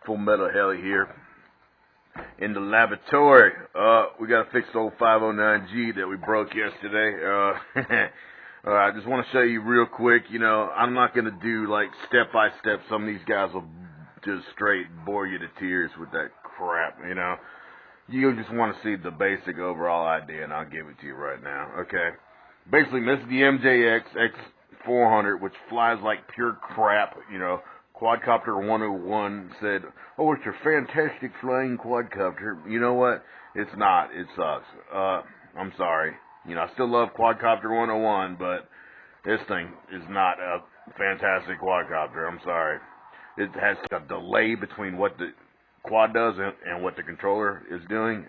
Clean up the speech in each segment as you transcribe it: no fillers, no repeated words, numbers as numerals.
Full Metal Heli here in the laboratory. We gotta fix the old 509G that we broke yesterday. I just want to show you real quick. You know, I'm not gonna do like step by step. Some of these guys will just straight bore you to tears with that crap. You know, you just want to see the basic overall idea, and I'll give it to you right now. Okay. Basically, this is the MJX X400, which flies like pure crap. You know, Quadcopter 101 said, "Oh, it's a fantastic flying quadcopter." You know what? It's not. It sucks. I'm sorry. You know, I still love Quadcopter 101, but this thing is not a fantastic quadcopter. I'm sorry. It has a delay between what the quad does and what the controller is doing.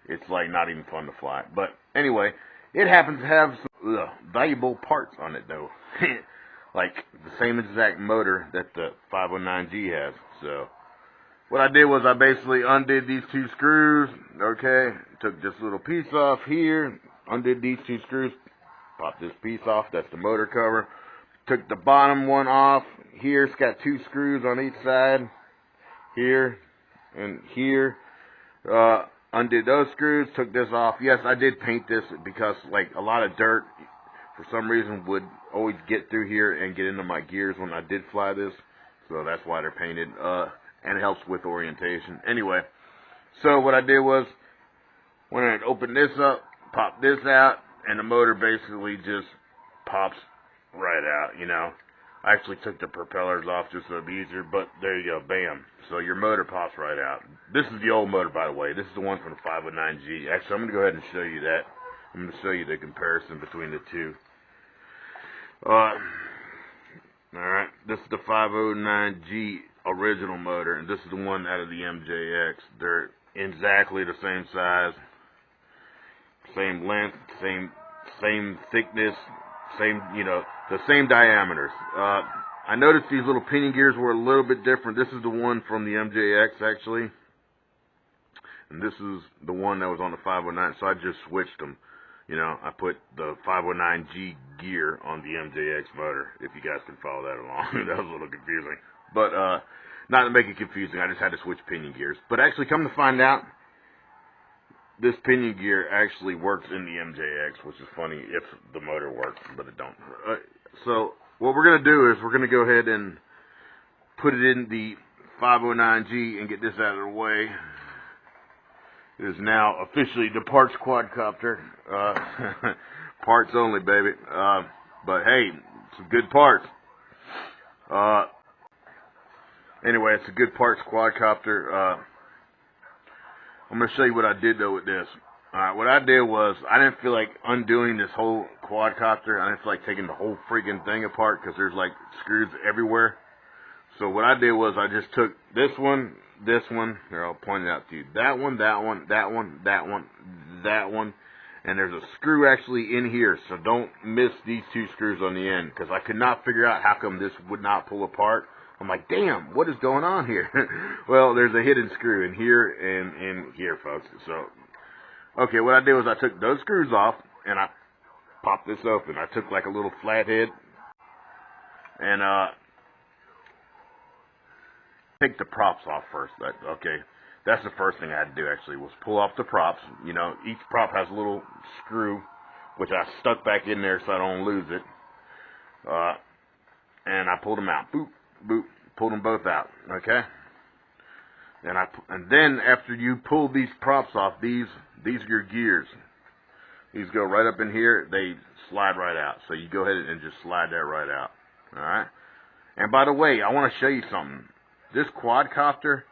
It's like not even fun to fly. But anyway, it happens to have some valuable parts on it, though. Like the same exact motor that the 509G has. So what I did was I basically undid these two screws. Okay, took this little piece off here, undid these two screws, popped this piece off. That's the motor cover. Took the bottom one off. Here it's got two screws on each side. Here and here. Undid those screws. Took this off. Yes, I did paint this because like a lot of dirt for some reason would always get through here and get into my gears when I did fly this. So that's why they're painted. And it helps with orientation. Anyway, so what I did was when I opened this up, pop this out, and the motor basically just pops right out, you know. I actually took the propellers off just so it'd be easier, but there you go, bam. So your motor pops right out. This is the old motor, by the way. This is the one from the 509G. Actually, I'm going to go ahead and show you that. I'm going to show you the comparison between the two. Alright, this is the 509G original motor, and this is the one out of the MJX. They're exactly the same size, same length, same thickness, same, you know, the same diameters. I noticed these little pinion gears were a little bit different. This is the one from the MJX, actually, and this is the one that was on the 509, so I just switched them. You know, I put the 509G gear on the MJX motor, if you guys can follow that along. That was a little confusing. But, not to make it confusing, I just had to switch pinion gears. But actually, come to find out, this pinion gear actually works in the MJX, which is funny if the motor works, but it don't. So, what we're going to do is we're going to go ahead and put it in the 509G and get this out of the way. It is now officially the parts quadcopter. Parts only, baby. But hey, some good parts. Anyway, it's a good parts quadcopter. I'm going to show you what I did, though, with this. Alright, what I did was, I didn't feel like undoing this whole quadcopter. I didn't feel like taking the whole freaking thing apart, because there's, like, screws everywhere. So what I did was, I just took this one, here, I'll point it out to you. That one, that one, that one, that one, that one. And there's a screw actually in here, so don't miss these two screws on the end, because I could not figure out how come this would not pull apart. I'm like, damn, what is going on here? Well, there's a hidden screw in here and in here, folks. So, okay, what I did was I took those screws off, and I popped this open. I took like a little flathead, and take the props off first. Okay, that's the first thing I had to do, actually, was pull off the props. You know, each prop has a little screw, which I stuck back in there so I don't lose it. And I pulled them out. Boop. Boop, pulled them both out, okay? And then after you pull these props off, these are your gears. These go right up in here. They slide right out. So you go ahead and just slide that right out, all right? And by the way, I want to show you something. This quadcopter,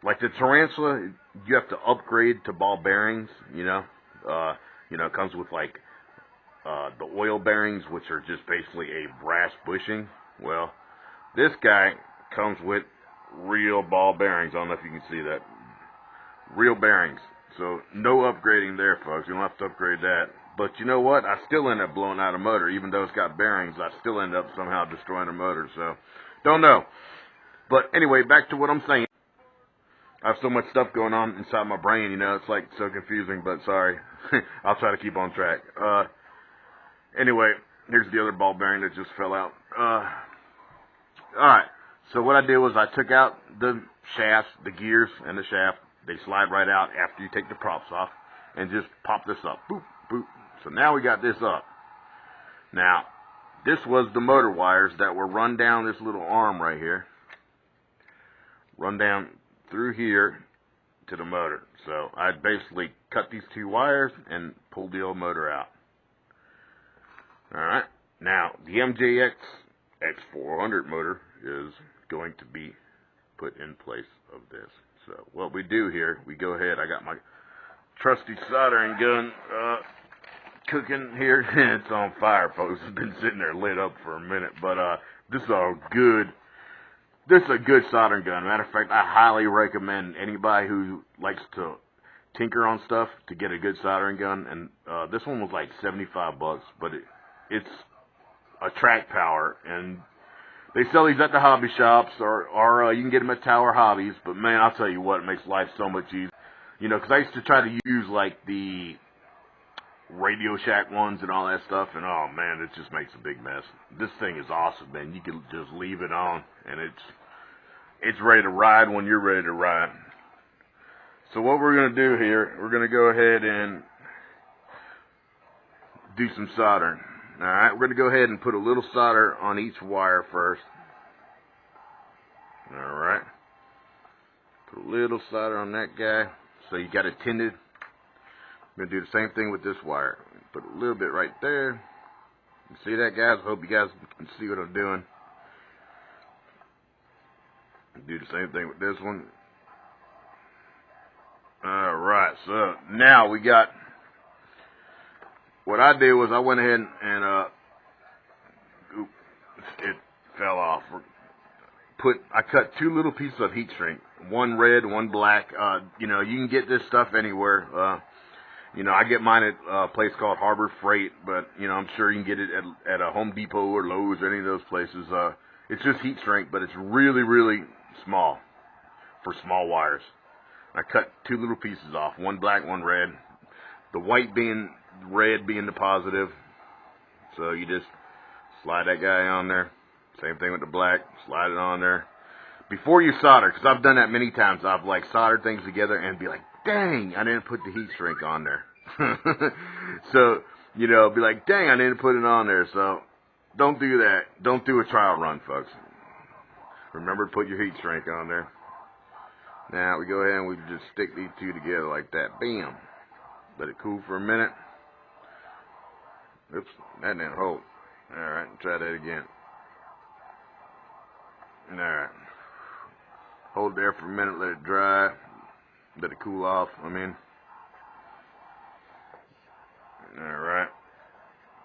like the Tarantula, you have to upgrade to ball bearings. You know, it comes with like the oil bearings, which are just basically a brass bushing. Well, this guy comes with real ball bearings. I don't know if you can see that. Real bearings. So no upgrading there, folks. You don't have to upgrade that. But you know what? I still end up blowing out a motor. Even though it's got bearings, I still end up somehow destroying a motor. So, don't know. But anyway, back to what I'm saying. I have so much stuff going on inside my brain, you know. It's like so confusing, but sorry. I'll try to keep on track. Anyway, here's the other ball bearing that just fell out. Alright, So what I did was I took out the shafts, the gears, and the shaft. They slide right out after you take the props off, and just pop this up. Boop, boop. So now we got this up. Now, this was the motor wires that were run down this little arm right here. Run down through here to the motor. So I basically cut these two wires and pulled the old motor out. Alright, now the MJX X400 motor is going to be put in place of this. So what we do here, we go ahead, I got my trusty soldering gun cooking here. It's on fire, folks. It's been sitting there lit up for a minute, but this is a good soldering gun. Matter of fact, I highly recommend anybody who likes to tinker on stuff to get a good soldering gun. And this one was like $75, but it's a track power, and they sell these at the hobby shops, or you can get them at Tower Hobbies. But man, I'll tell you what, it makes life so much easier. You know, because I used to try to use like the Radio Shack ones and all that stuff, and oh man, it just makes a big mess. This thing is awesome, man. You can just leave it on, and it's ready to ride when you're ready to ride. So what we're going to do here, we're going to go ahead and do some soldering. Alright, we're going to go ahead and put a little solder on each wire first. Alright. Put a little solder on that guy. So you got it tinted. I'm going to do the same thing with this wire. Put a little bit right there. You see that, guys? I hope you guys can see what I'm doing. Do the same thing with this one. Alright, so now we got... What I did was I went ahead and it fell off. I cut two little pieces of heat shrink, one red, one black. You know, you can get this stuff anywhere. You know, I get mine at a place called Harbor Freight, but you know, I'm sure you can get it at a Home Depot or Lowe's or any of those places. It's just heat shrink, but it's really, really small for small wires. I cut two little pieces off, one black, one red. The white being red being the positive. So you just slide that guy on there. Same thing with the black. Slide it on there. Before you solder, because I've done that many times, I've like soldered things together and be like, dang, I didn't put the heat shrink on there. So, you know, be like, dang, I didn't put it on there. So don't do that. Don't do a trial run, folks. Remember to put your heat shrink on there. Now we go ahead and we just stick these two together like that. Bam. Let it cool for a minute. Oops, that didn't hold. Alright, try that again. Alright. Hold there for a minute, let it dry. Let it cool off, Alright.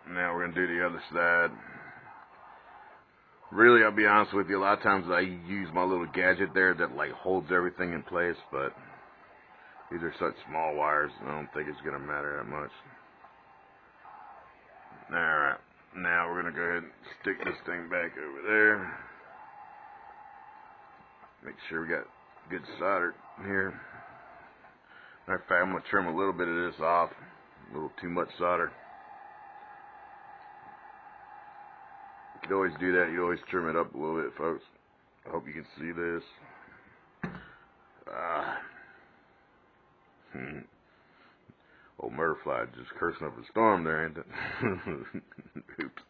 Now we're going to do the other side. Really, I'll be honest with you, a lot of times I use my little gadget there that like holds everything in place, but these are such small wires, I don't think it's going to matter that much. Alright, now we're going to go ahead and stick this thing back over there. Make sure we got good solder here. Matter of fact, I'm going to trim a little bit of this off. A little too much solder. You can always do that. You always trim it up a little bit, folks. I hope you can see this. Old Murderfly just cursing up a storm there, ain't it? Oops.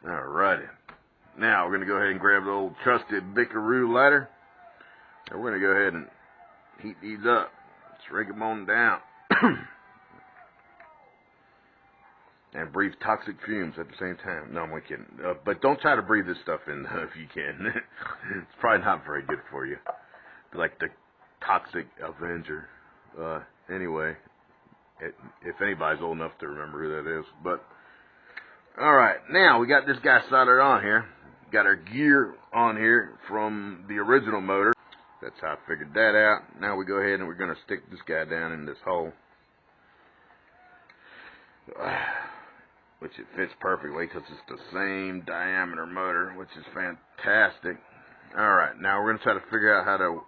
Alrighty. Now we're going to go ahead and grab the old trusted Bickaroo lighter. And we're going to go ahead and heat these up. Shrink them on down. And breathe toxic fumes at the same time. No, I'm only kidding. But don't try to breathe this stuff in if you can. It's probably not very good for you. Like the Toxic Avenger. Anyway, if anybody's old enough to remember who that is. But, alright, now we got this guy soldered on here. Got our gear on here from the original motor. That's how I figured that out. Now we go ahead and we're going to stick this guy down in this hole. Which it fits perfectly because it's the same diameter motor, which is fantastic. Alright, now we're going to try to figure out how to...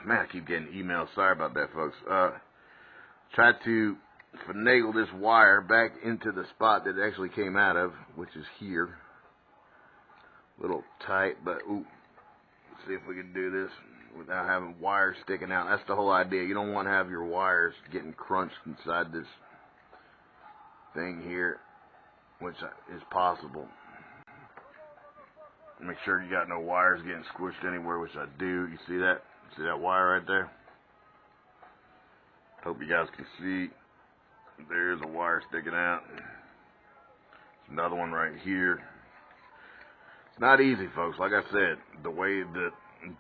man, I keep getting emails. Sorry about that, folks. Try to finagle this wire back into the spot that it actually came out of, which is here. A little tight, but ooh, let's see if we can do this without having wires sticking out. That's the whole idea. You don't want to have your wires getting crunched inside this thing here, which is possible. Make sure you got no wires getting squished anywhere, which I do. You see that? See that wire right there? Hope you guys can see. There's a wire sticking out. There's another one right here. It's not easy, folks. Like I said, the way the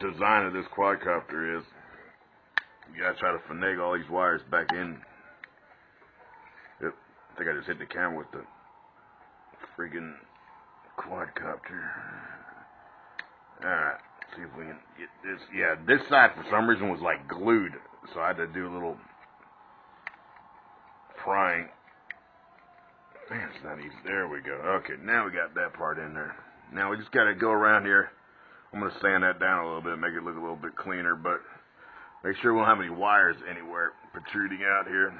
design of this quadcopter is, you gotta try to finagle all these wires back in. Yep, I think I just hit the camera with the freaking quadcopter. Alright, see if we can get this. Yeah, this side for some reason was like glued, so I had to do a little prying. Man, it's not easy. There we go. Okay, now we got that part in there. Now we just got to go around here. I'm going to sand that down a little bit, make it look a little bit cleaner, but make sure we don't have any wires anywhere protruding out here.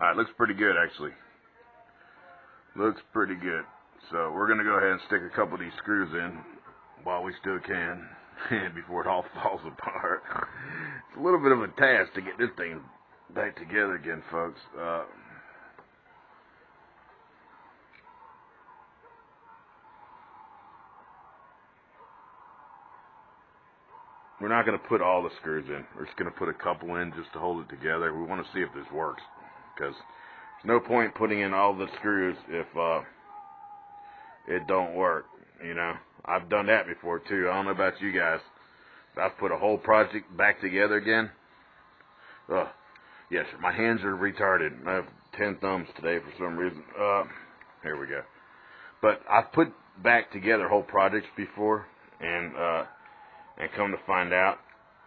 Alright, looks pretty good actually. Looks pretty good. So we're going to go ahead and stick a couple of these screws in while we still can before it all falls apart. It's a little bit of a task to get this thing back together again, folks. We're not going to put all the screws in. We're just going to put a couple in just to hold it together. We want to see if this works, because there's no point putting in all the screws if it don't work. You know, I've done that before too. I don't know about you guys. I've put a whole project back together again. Yes, my hands are retarded. I have 10 thumbs today for some reason. Here we go. But I've put back together whole projects before, and come to find out,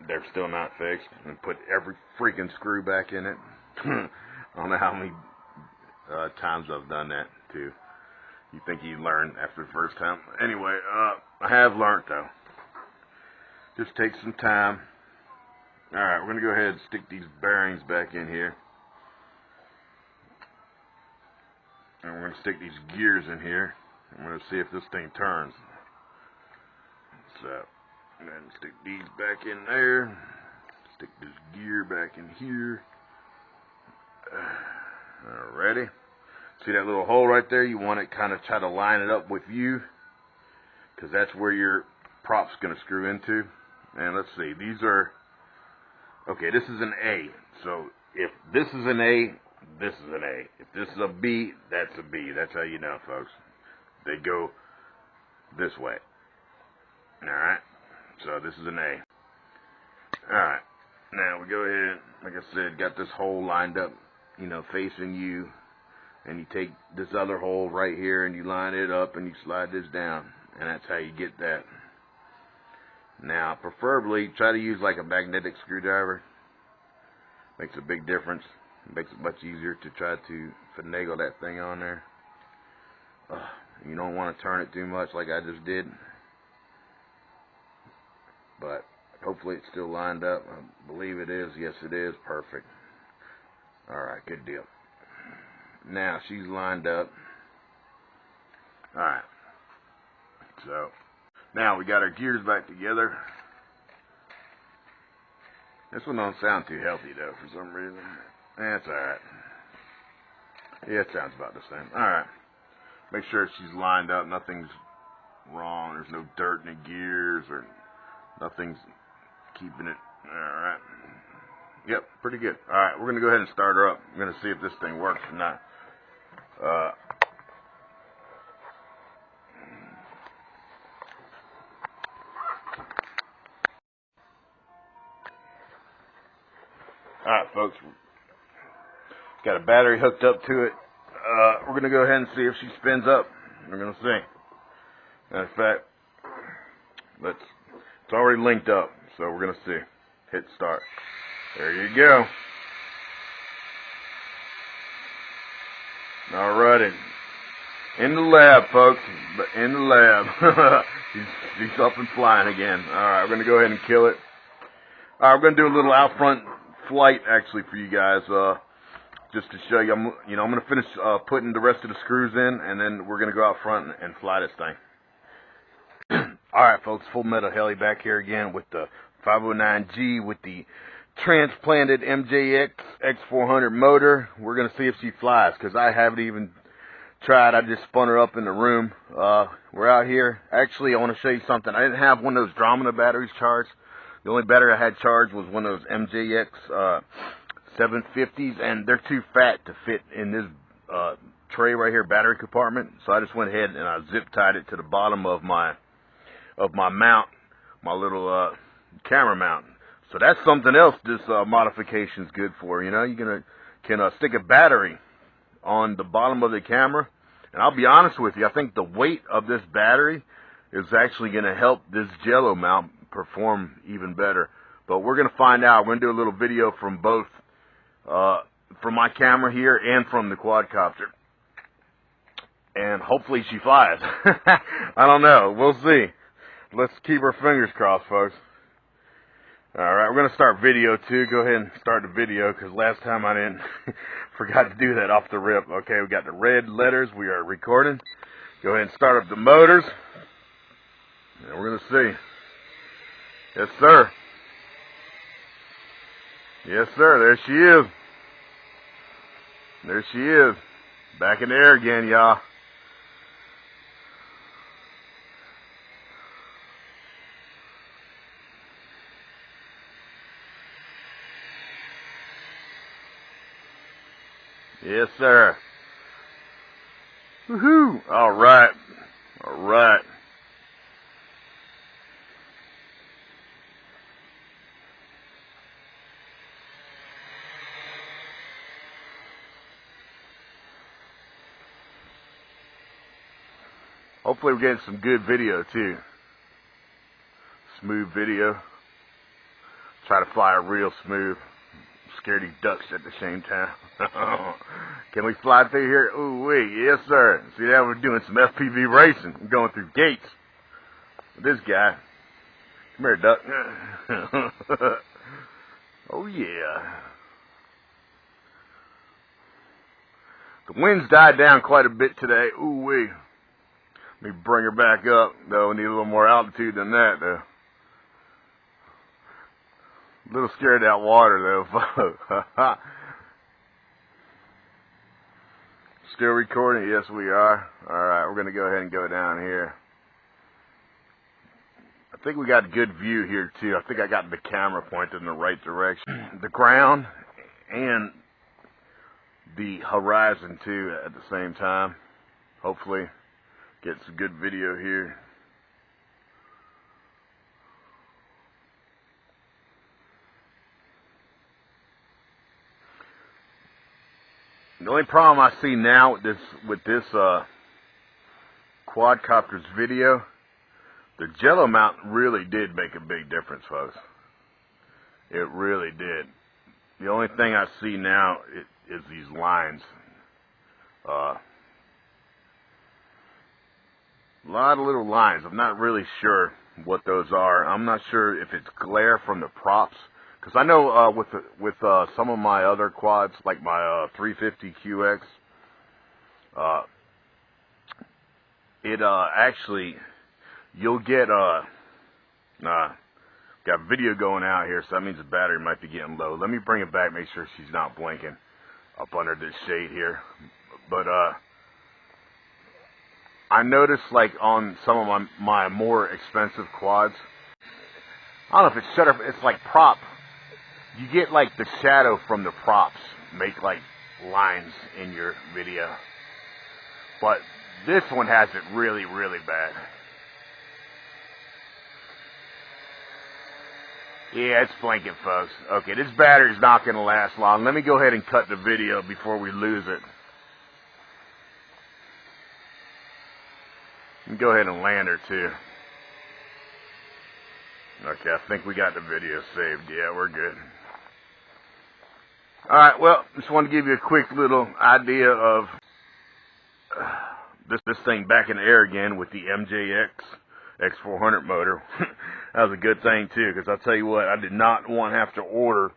they're still not fixed, and put every freaking screw back in it. I don't know how many times I've done that too. You think you learn after the first time. Anyway, I have learned though. Just take some time. Alright, we're going to go ahead and stick these bearings back in here. And we're going to stick these gears in here. I'm going to see if this thing turns. So, and then stick these back in there. Stick this gear back in here. Alrighty. See that little hole right there? You want to kind of try to line it up with you, because that's where your prop's going to screw into. And let's see, these are, okay, this is an A. So if this is an A, this is an A. If this is a B, that's a B. That's how you know, folks. They go this way. Alright, so this is an A. Alright, now we go ahead, like I said, got this hole lined up, you know, facing you. And you take this other hole right here and you line it up and you slide this down. And that's how you get that. Now, preferably, try to use like a magnetic screwdriver. Makes a big difference. Makes it much easier to try to finagle that thing on there. You don't want to turn it too much like I just did. But hopefully it's still lined up. I believe it is. Yes, it is. Perfect. Alright, good deal. Now she's lined up. Alright. So now we got our gears back together. This one don't sound too healthy though for some reason. That's alright. Yeah, it sounds about the same. Alright. Make sure she's lined up, nothing's wrong, there's no dirt in the gears or nothing's keeping it. Alright. Yep, pretty good. Alright, we're gonna go ahead and start her up. I'm gonna see if this thing works or not. Alright, folks. Got a battery hooked up to it. We're going to go ahead and see if she spins up. We're going to see. Matter of fact, it's already linked up, so we're going to see. Hit start. There you go. Alrighty. In the lab, folks. In the lab. She's up and flying again. Alright, we're going to go ahead and kill it. Alright, we're going to do a little out front flight actually for you guys, just to show you. I'm gonna finish putting the rest of the screws in, and then we're gonna go out front and fly this thing. All right, folks, Full Metal Heli back here again with the 509G with the transplanted MJX X400 motor. We're gonna see if she flies, because I haven't even tried. I just spun her up in the room. We're out here. Actually, I want to show you something. I didn't have one of those Dramina batteries charged. The only battery I had charged was one of those MJX 750s, and they're too fat to fit in this tray right here, battery compartment. So I just went ahead and I zip tied it to the bottom of my mount, my little camera mount. So that's something else this modification is good for. You know, you can stick a battery on the bottom of the camera, and I'll be honest with you, I think the weight of this battery is actually going to help this JELLO mount perform even better. But we're going to find out. We're going to do a little video from both, from my camera here and from the quadcopter, and hopefully she flies. I don't know. We'll see. Let's keep our fingers crossed, folks. Alright, we're going to start video too. Go ahead and start the video, because last time I didn't forgot to do that off the rip. Okay, we got the red letters. We are recording. Go ahead and start up the motors. And we're going to see. Yes, sir. Yes, sir. There she is. There she is. Back in the air again, y'all. Yes, sir. Woohoo! All right. All right. Hopefully we're getting some good video too. Smooth video. Try to fly it real smooth. Scaredy ducks at the same time. Can we fly through here? Ooh wee, yes sir. See that, we're doing some FPV racing. We're going through gates with this guy. Come here, duck. Oh yeah. The wind's died down quite a bit today. Ooh wee. Let me bring her back up, though. We need a little more altitude than that, though. A little scared of that water, though, folks. Still recording? Yes, we are. Alright, we're going to go ahead and go down here. I think we got a good view here, too. I think I got the camera pointed in the right direction. The ground and the horizon, too, at the same time. Hopefully, get some good video here. The only problem I see now with this quadcopter's video, the JELLO mount really did make a big difference, folks. It really did. The only thing I see now is these lines. A lot of little lines. I'm not really sure what those are. I'm not sure if it's glare from the props. Because I know with some of my other quads, like my 350 QX, it actually, you'll get, got video going out here, so that means the battery might be getting low. Let me bring it back, make sure she's not blinking up under this shade here. But, I noticed, like, on some of my more expensive quads, I don't know if it's shutter, it's like prop. You get, like, the shadow from the props make, like, lines in your video. But this one has it really, really bad. Yeah, it's blinking, folks. Okay, this battery's not going to last long. Let me go ahead and cut the video before we lose it. And go ahead and land her, too. Okay, I think we got the video saved. Yeah, we're good. Alright, well, just want to give you a quick little idea of this thing back in the air again with the MJX X400 motor. That was a good thing, too, because I'll tell you what, I did not want to have to order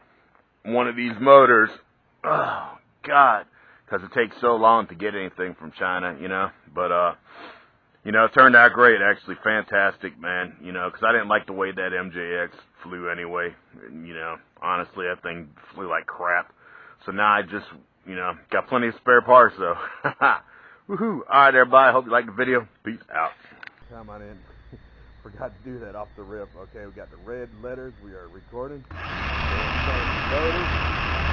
one of these motors. Oh, God. Because it takes so long to get anything from China, you know. But, you know, it turned out great, actually. Fantastic, man. You know, because I didn't like the way that MJX flew anyway. You know, honestly, that thing flew like crap. So now I just, you know, got plenty of spare parts, though. Woohoo. All right, everybody. Hope you liked the video. Peace out. Come on in. Forgot to do that off the rip. Okay, we got the red letters. We are recording. We're starting the motor.